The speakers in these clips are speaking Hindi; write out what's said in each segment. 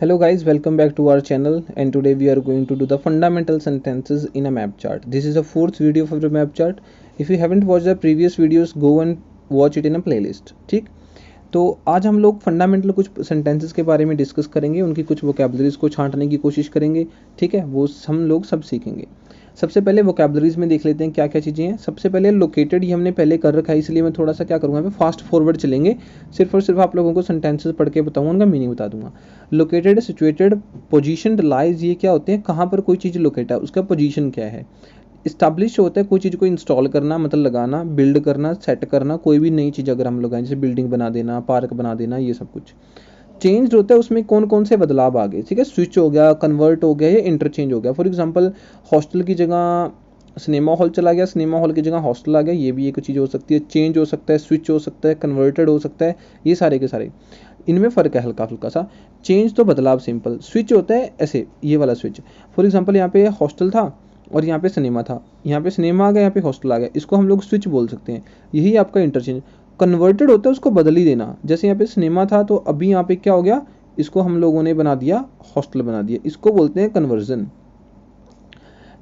Hello guys, welcome back to our channel, and today we are going to do the fundamental sentences in a map chart. This is the fourth video of the map chart. If you haven't watched the previous videos, go and watch it in a playlist. ठीक, तो आज हम लोग फंडामेंटल कुछ सेंटेंसेस के बारे में डिस्कस करेंगे, उनकी कुछ वोकैबुलरीज को छांटने की कोशिश करेंगे। ठीक है, वो हम लोग सब सीखेंगे। सबसे पहले वोकैबुलरीज में देख लेते हैं क्या क्या चीज़ें हैं। सबसे पहले लोकेटेड, ये हमने पहले कर रखा है, इसलिए मैं थोड़ा सा क्या करूँगा, फास्ट फॉरवर्ड चलेंगे। सिर्फ और सिर्फ आप लोगों को सेंटेंसेस पढ़ के बताऊँगा, उनका मीनिंग बता दूंगा। लोकेटेड, सिचुएटेड, पोजीशनड, लाइज, ये क्या होते हैं, कहाँ पर कोई चीज़ लोकेट है, उसका पोजीशन क्या है। इस्टाब्लिश होता है कोई चीज़ को इंस्टॉल करना, मतलब लगाना, बिल्ड करना, सेट करना, कोई भी नई चीज़ अगर हम लगाएं, जैसे बिल्डिंग बना देना, पार्क बना देना, ये सब कुछ। चेंज होता है, उसमें कौन कौन से बदलाव आ गए। ठीक है, स्विच हो गया, कन्वर्ट हो गया, या इंटरचेंज हो गया। फॉर एग्जांपल, हॉस्टल की जगह सिनेमा हॉल चला गया, सिनेमा हॉल की जगह हॉस्टल आ गया, ये भी एक चीज़ हो सकती है। चेंज हो सकता है, स्विच हो सकता है, कन्वर्टेड हो सकता है, ये सारे के सारे। इनमें फ़र्क है हल्का फुल्का सा। चेंज तो बदलाव सिंपल, स्विच होता है ऐसे, ये वाला स्विच। फॉर एग्जांपल, यहाँ पे हॉस्टल था और यहाँ पे सिनेमा था, यहाँ पे सिनेमा आ गया, यहाँ पे हॉस्टल आ गया, इसको हम लोग स्विच बोल सकते हैं। यही आपका इंटरचेंज। कन्वर्टेड होता है उसको बदल ही देना, जैसे यहाँ पे सिनेमा था तो अभी यहाँ पे क्या हो गया, इसको हम लोगों ने बना दिया हॉस्टल बना दिया, इसको बोलते हैं कन्वर्जन।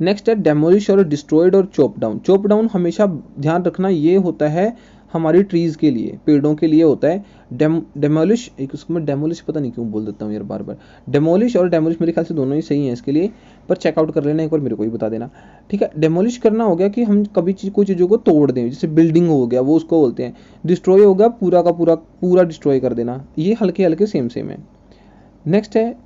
नेक्स्ट है डेमोलिश और डिस्ट्रॉयड और चॉप डाउन। चॉप डाउन हमेशा ध्यान रखना, ये होता है हमारी ट्रीज के लिए, पेड़ों के लिए होता है। डेमोलिश, एक उसको मैं डेमोलिश पता नहीं क्यों बोल देता हूँ यार बार बार। डेमोलिश और डेमोलिश मेरे ख्याल से दोनों ही सही हैं इसके लिए, पर चेकआउट कर लेना एक बार, मेरे को ही बता देना। ठीक है, डेमोलिश करना हो गया कि हम कभी कोई चीज़ों को तोड़ दें, जैसे बिल्डिंग हो गया, वो उसको बोलते हैं। डिस्ट्रॉय हो गया, पूरा का पूरा पूरा डिस्ट्रॉय कर देना, ये हल्के हल्के सेम सेम है। नेक्स्ट है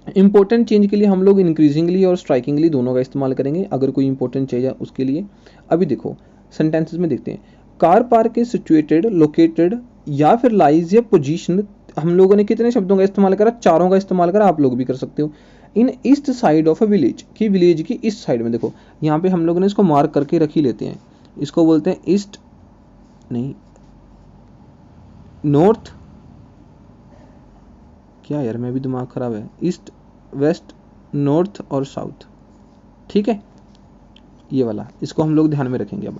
इंपॉर्टेंट चेंज के लिए हम लोग इंक्रीजिंगली और स्ट्राइकिंगली दोनों का इस्तेमाल करेंगे, अगर कोई इंपॉर्टेंट चेंज है उसके लिए। अभी देखो सेंटेंसेस में देखते हैं, car park is situated, located, या फिर लाइज या पोजीशन। हम लोगों ने कितने शब्दों का इस्तेमाल करा, चारों का इस्तेमाल करा, आप लोग भी कर सकते हो। In east side of a village, की विलेज की ईस्ट साइड में। देखो यहाँ पे हम लोगों ने इसको मार्क करके रख ही लेते हैं, इसको बोलते हैं ईस्ट, नहीं नॉर्थ, क्या यार मैं भी दिमाग खराब है, ईस्ट, वेस्ट, नॉर्थ और साउथ। ठीक है, ये वाला, इसको हम लोग ध्यान में रखेंगे। अब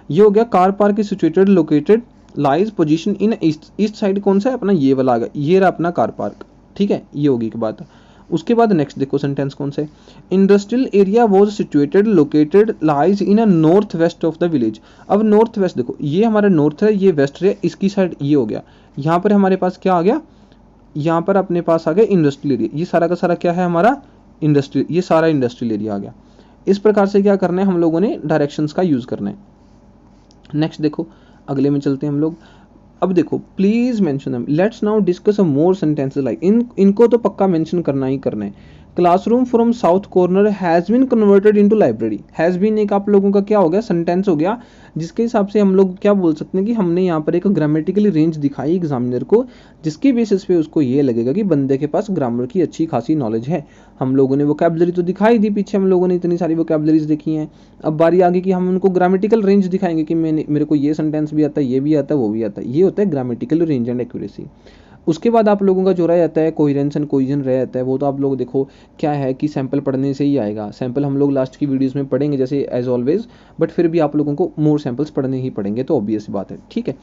ये हो गया car park is situated, located, lies, position in east. East side कौन सा है अपना, ये वाला आ गया, ये रहा अपना कार पार्क। ठीक है, ये होगी एक बात। उसके बाद नेक्स्ट देखो सेंटेंस कौन सा है, industrial area was situated, located, lies in a north west of the village. अब नॉर्थ वेस्ट देखो, ये हमारा नॉर्थ है, ये वेस्ट है, इसकी साइड ये हो गया। यहाँ पर हमारे पास क्या आ गया, यहाँ पर अपने पास आ गया इंडस्ट्रियल एरिया, ये सारा का सारा क्या है हमारा इंडस्ट्रियल, ये सारा इंडस्ट्रियल एरिया आ गया। इस प्रकार से क्या करना है, हम लोगों ने डायरेक्शंस का यूज करना है। नेक्स्ट देखो, अगले में चलते हैं हम लोग। अब देखो please mention them, let's now discuss a more sentences like, इनको तो पक्का मेंशन करना ही करना है। Classroom from south corner has been converted into library. हैज़ बीन एक आप लोगों का क्या हो गया, सेंटेंस हो गया, जिसके हिसाब से हम लोग क्या बोल सकते हैं कि हमने यहाँ पर एक ग्रामेटिकली रेंज दिखाई एग्जामिनर को, जिसकी बेसिस पे उसको ये लगेगा कि बंदे के पास ग्रामर की अच्छी खासी नॉलेज है। हम लोगों ने वोकैबुलरी तो दिखाई दी, पीछे हम लोगों ने इतनी सारी वोकैबुलरीज देखी हैं। अब बारी आगे कि हम उनको ग्रामेटिकल रेंज दिखाएंगे कि मेरे को ये सेंटेंस भी आता है, ये भी आता है, वो भी आता है। ये होता है ग्रामेटिकल रेंज एंड एक्यूरेसी। उसके बाद आप लोगों का जो रह जाता है कोहेरेंस एंड कोहेजन रह जाता है, वो तो आप लोग देखो क्या है कि सैंपल पढ़ने से ही आएगा। सैंपल हम लोग लास्ट की वीडियोस में पढ़ेंगे जैसे एज ऑलवेज, बट फिर भी आप लोगों को मोर सैंपल्स पढ़ने ही पड़ेंगे, तो ऑब्वियस बात है। ठीक है,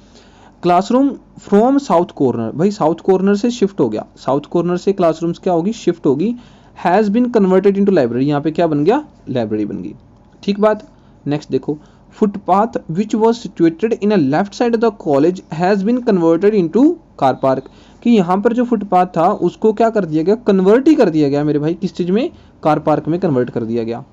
क्लासरूम फ्रॉम साउथ कॉर्नर, भाई साउथ कॉर्नर से शिफ्ट हो गया, साउथ कॉर्नर से क्लासरूम्स क्या होगी, शिफ्ट होगी। Has been converted into library, यहाँ पे क्या बन गया, लाइब्रेरी बन गई। ठीक बात। नेक्स्ट देखो, footpath which was situated in a left side of the college has been converted into car park. कि यहाँ पर जो फुटपाथ था उसको क्या कर दिया गया, कन्वर्ट ही कर दिया गया मेरे भाई, किस चीज़ में, कार पार्क में कन्वर्ट कर दिया गया।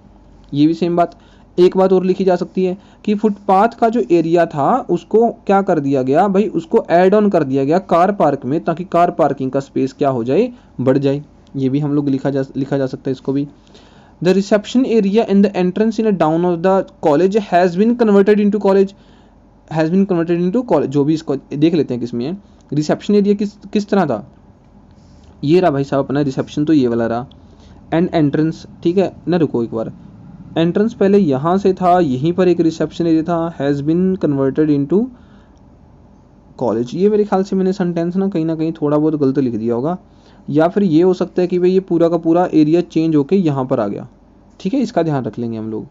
ये भी सेम बात। एक बात और लिखी जा सकती है कि फुटपाथ का जो एरिया था उसको क्या कर दिया गया भाई, उसको ऐड ऑन कर दिया गया कार पार्क में, ताकि कार पार्किंग का स्पेस क्या हो जाए, बढ़ जाए। ये भी हम लोग लिखा जा सकता है इसको भी। The reception area in the entrance in a down of the college has been converted into college, has been converted into college. जो भी इसको देख लेते हैं किसमें है। रिसेप्शन एरिया किस तरह था, ये रहा भाई साहब अपना रिसेप्शन, तो ये वाला रहा। एंड एंट्रेंस, ठीक है ना, रुको एक बार, एंट्रेंस पहले यहाँ से था, यहीं पर एक रिसेप्शन एरिया था, has been converted into college. ये मेरे ख्याल से मैंने सेंटेंस ना कहीं थोड़ा बहुत गलत लिख दिया होगा, या फिर ये हो सकता है कि भाई ये पूरा का पूरा एरिया चेंज होके यहाँ पर आ गया। ठीक है, इसका ध्यान रख लेंगे हम लोग।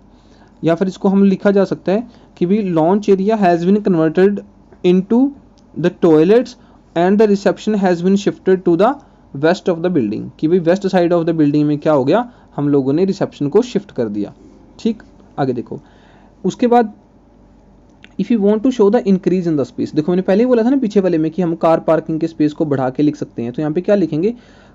या फिर इसको हम लिखा जा सकता है कि भाई launch area has been converted into the toilets and the reception has been shifted to the west of the building, कि भाई west side of the building में क्या हो गया, हम लोगों ने रिसेप्शन को शिफ्ट कर दिया। ठीक, आगे देखो। उसके बाद if you want to show the increase in the space, देखो मैंने पहले ही बोला था ना पीछे वाले में कि हम कार पार्किंग के स्पेस को बढ़ा के लिख सकते हैं, तो यहाँ पे क्या लिखेंगे,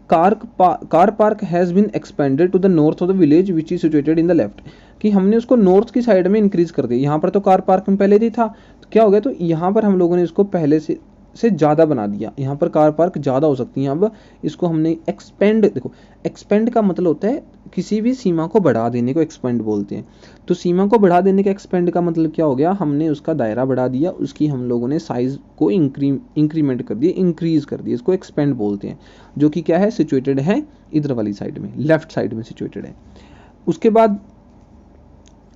car park has been expanded to the north of the village which is situated in the left, कि हमने उसको नॉर्थ की साइड में इंक्रीज कर दिया। यहाँ पर तो कार पार्किंग पहले ही था, तो क्या हो गया, तो यहाँ पर हम लोगों ने इसको पहले से ज़्यादा बना दिया, यहाँ पर कार पार्क ज़्यादा हो सकती है। अब इसको हमने एक्सपेंड, देखो एक्सपेंड का मतलब होता है किसी भी सीमा को बढ़ा देने को एक्सपेंड बोलते हैं। तो सीमा को बढ़ा देने का एक्सपेंड का मतलब क्या हो गया, हमने उसका दायरा बढ़ा दिया, उसकी हम लोगों ने साइज को इंक्रीमेंट कर दिया, इंक्रीज कर दिया, इसको एक्सपेंड बोलते हैं, जो कि क्या है, सिचुएटेड है इधर वाली साइड में, लेफ्ट साइड में सिचुएटेड है। उसके बाद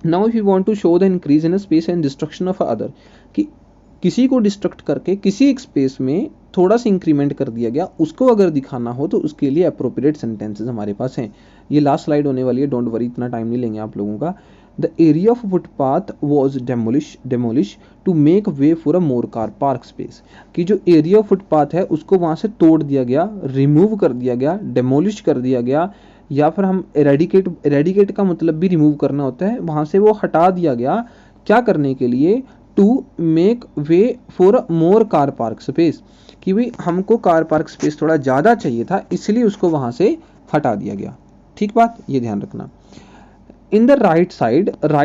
now if you want to show the increase in space and destruction of other, कि किसी को डिस्ट्रक्ट करके किसी एक स्पेस में थोड़ा सा इंक्रीमेंट कर दिया गया, उसको अगर दिखाना हो तो उसके लिए अप्रोप्रिएट सेंटेंसेस हमारे पास हैं। ये लास्ट स्लाइड होने वाली है, डोंट वरी, इतना टाइम नहीं लेंगे आप लोगों का। The area of footpath was demolish to make way for a more car park space, कि जो एरिया ऑफ फुटपाथ है उसको वहाँ से तोड़ दिया गया, रिमूव कर दिया गया, डेमोलिश कर दिया गया, या फिर हम एरेडिकेट का मतलब भी रिमूव करना होता है, वहाँ से वो हटा दिया गया, क्या करने के लिए, to make way for more car park space, कि भाई हमको कार पार्क स्पेस थोड़ा ज़्यादा चाहिए था, इसलिए उसको वहाँ से हटा दिया गया। ठीक बात, ये ध्यान रखना। इन द राइट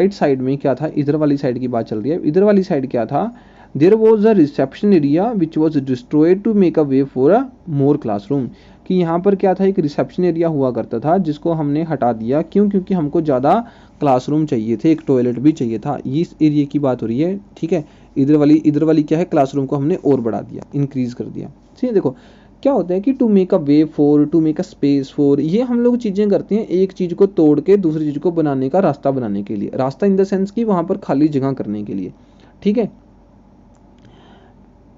साइड में क्या था, इधर वाली साइड की बात चल रही है, इधर वाली साइड क्या था, there was a reception area which was destroyed to make a way for a more classroom, कि यहाँ पर क्या था, एक रिसेप्शन एरिया हुआ करता था जिसको हमने हटा दिया, क्यों, क्योंकि हमको ज़्यादा क्लासरूम चाहिए थे, एक टॉयलेट भी चाहिए था, ये इस एरिया की बात हो रही है। ठीक है, इधर वाली क्या है, क्लासरूम को हमने और बढ़ा दिया, इंक्रीज कर दिया। ठीक है, देखो क्या होता है कि to make a way for, to make a space for, ये हम लोग चीज़ें करते हैं एक चीज़ को तोड़ के दूसरी चीज़ को बनाने का रास्ता बनाने के लिए, रास्ता इन द सेंस कि वहाँ पर खाली जगह करने के लिए। ठीक है,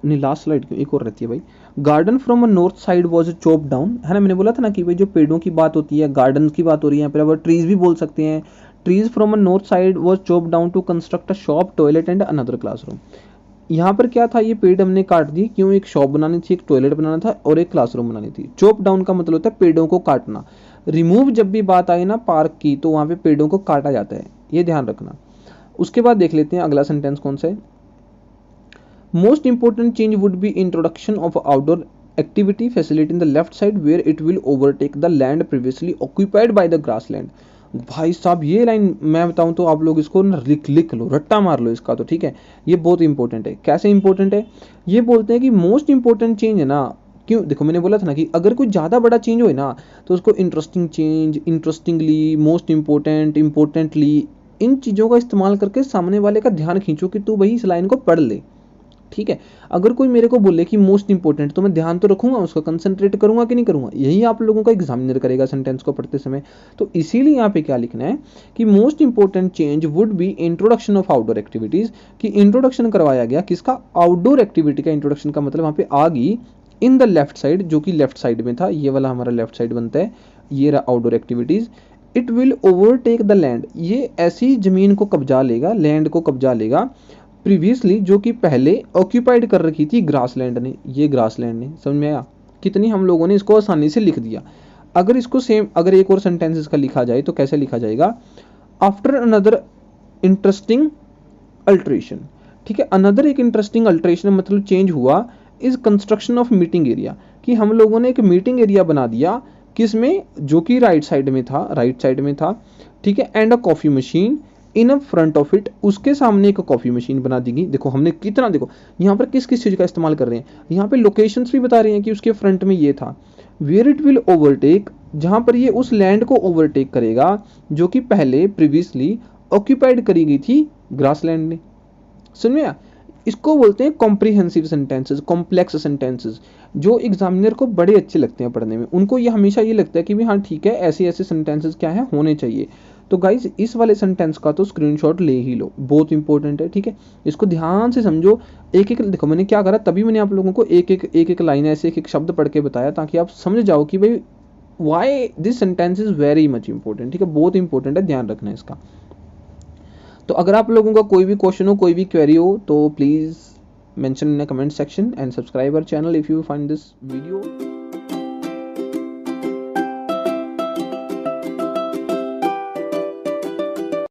नहीं लास्ट स्लाइड क्यों, एक और रहती है भाई। Garden from a north side was chop down, है ना, मैंने बोला था ना कि भाई जो पेड़ों की बात होती है, गार्डन की बात हो रही है यहाँ पर, ट्रीज भी बोल सकते हैं। Trees from a north side was chop down to construct a shop, toilet and another classroom. यहाँ पर क्या था, ये पेड़ हमने काट दिए, क्यों, एक शॉप बनानी थी, एक टॉयलेट बनाना था और एक क्लासरूम बनानी थी। चॉप डाउन का मतलब होता है पेड़ों को काटना। रिमूव जब भी बात आई ना पार्क की, तो वहाँ पे पेड़ों को काटा जाता है, ये ध्यान रखना। उसके बाद देख लेते हैं अगला सेंटेंस कौन सा है। Most important change would be introduction of outdoor activity facility in the left side where it will overtake the land previously occupied by the grass land. भाई साहब ये लाइन मैं बताऊं तो आप लोग इसको ना लिख लो, रट्टा मार लो इसका, तो ठीक है, ये बहुत इंपॉर्टेंट है। कैसे इंपॉर्टेंट है, ये बोलते हैं कि मोस्ट इंपॉर्टेंट चेंज है ना, क्यों, देखो मैंने बोला था ना कि अगर कोई ज़्यादा बड़ा चेंज होए ना तो उसको interesting change, interestingly, most important, importantly, इन चीज़ों का इस्तेमाल करके सामने वाले का ध्यान खींचो कि तू भाई इस लाइन को पढ़ ले। ठीक है, अगर कोई मेरे को बोले कि मोस्ट इंपॉर्टेंट, तो मैं ध्यान तो रखूंगा, उसका कंसंट्रेट करूंगा कि नहीं करूंगा, यही आप लोगों का एग्जामिनर करेगा सेंटेंस को पढ़ते समय। तो इसीलिए यहाँ पे क्या लिखना है कि most important change would be introduction of outdoor activities, कि इंट्रोडक्शन करवाया गया किसका, आउटडोर एक्टिविटी का इंट्रोडक्शन का मतलब वहाँ पे आ गई इन द लेफ्ट साइड, जो कि लेफ्ट साइड में था, ये वाला हमारा लेफ्ट साइड बनता है, ये रहा outdoor activities. It will overtake the land, ये ऐसी जमीन को कब्जा लेगा, लैंड को कब्जा लेगा, प्रीवियसली जो कि पहले ऑक्यूपाइड कर रखी थी ग्रासलैंड ने, ये ग्रासलैंड ने, समझ में आया कितनी हम लोगों ने इसको आसानी से लिख दिया। अगर इसको सेम, अगर एक और सेंटेंस का लिखा जाए तो कैसे लिखा जाएगा, आफ्टर अनदर इंटरेस्टिंग अल्ट्रेशन। ठीक है, अनदर एक इंटरेस्टिंग अल्ट्रेशन मतलब चेंज हुआ, is construction of meeting area, कि हम लोगों ने एक मीटिंग एरिया बना दिया, किसमें, जो कि राइट साइड में था। ठीक है, and a coffee machine in front of it, उसके सामने एक कॉफी मशीन बना दी गई। देखो हमने कितना, देखो यहाँ पर किस किस चीज का इस्तेमाल कर रहे हैं, यहाँ पे लोकेशंस भी बता रहे हैं कि उसके फ्रंट में ये था। वेयर इट विल ओवरटेक, जहाँ पर ये उस लैंड को ओवरटेक करेगा जो कि पहले प्रीवियसली ऑक्यूपाइड करी गई थी ग्रासलैंड ने। सुन में, इसको बोलते हैं कॉम्प्रिहेंसिव सेंटेंसेस, कॉम्प्लेक्स सेंटेंसेस, जो एग्जामिनर को बड़े अच्छे लगते हैं पढ़ने में। उनको ये हमेशा ये लगता है कि भी हाँ ठीक है, ऐसे ऐसे सेंटेंसेस क्या है, होने चाहिए। तो गाइज इस वाले सेंटेंस का तो स्क्रीनशॉट ले ही लो, बहुत इंपॉर्टेंट है। ठीक है, इसको ध्यान से समझो, एक एक, देखो मैंने क्या करा, तभी मैंने आप लोगों को एक एक लाइन ऐसे एक एक शब्द पढ़ के बताया, ताकि आप समझ जाओ कि भाई why this sentence is very much important. ठीक है, बहुत इंपॉर्टेंट है, ध्यान रखना है इसका। तो अगर आप लोगों का कोई भी क्वेश्चन हो, कोई भी क्वेरी हो, तो please mention in the comment section and subscribe our channel if you find this video